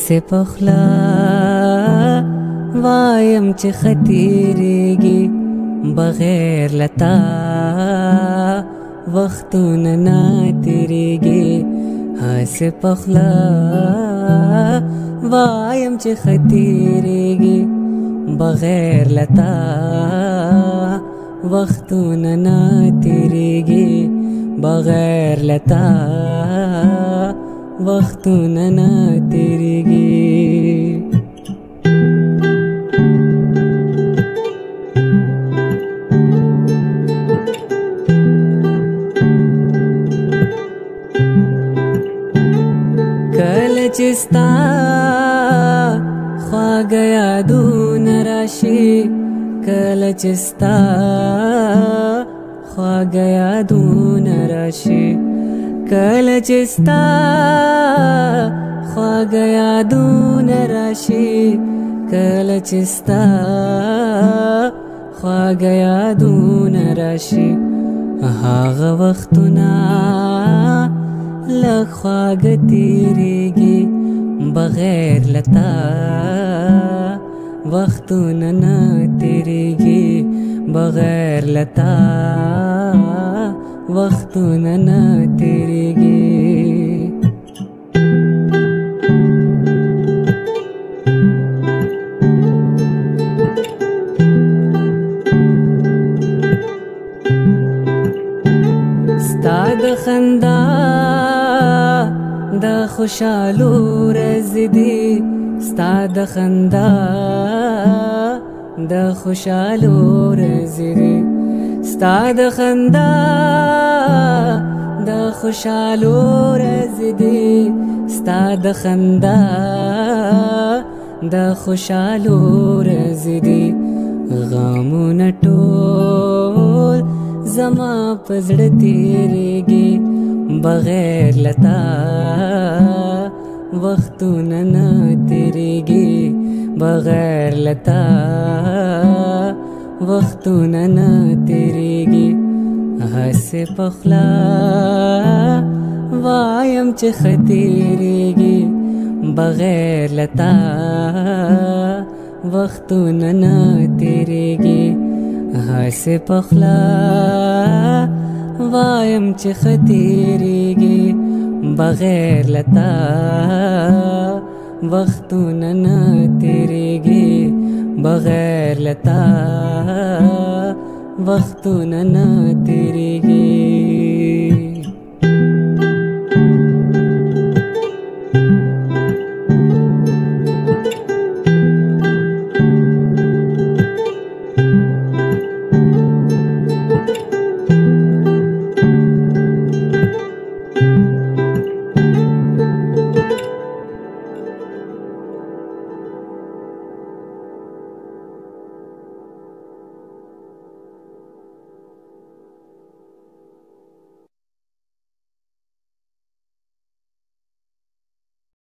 هسې پخلا وایم چې ختیریږي بغیر لتا وختونه نه تیریږي هسې پخلا وایم چې ختیریږي بغیر لتا وختونه نه تیریږي بغیر لتا وختونه نه تیریږي کله چې ستا خواږه یادونه راشي کله چې ستا خواږه یادونه راشي کله چې ستا خواږه یادونه راشي کله چې ستا خواږه یادونه راشي هغه وختونه لږ خواږه تیریږي بغیر لتا وختونه نه تیریږي بغیر لتا وختونه نه تیریږي ستا د خندا د خوشالو ورځې دي ستا د خندا د خوشالو ورځې دي ستا د خندا د خوشالو ورځې دي ستا د خندا د خوشالو ورځې دي غمونه ټول زما په زړه تیریږي بغیر لتا وختونه نه تیریږي بغیر لتا وختونه نه تیریږي هسې پخلا وایم چې ختیریږي بغیر لتا وختونه نه تیریږي هسې پخلا وایم چې ختیریږي بغیر لتا وختونه نه تیریږي بغیر لتا وختونه نه تیریږي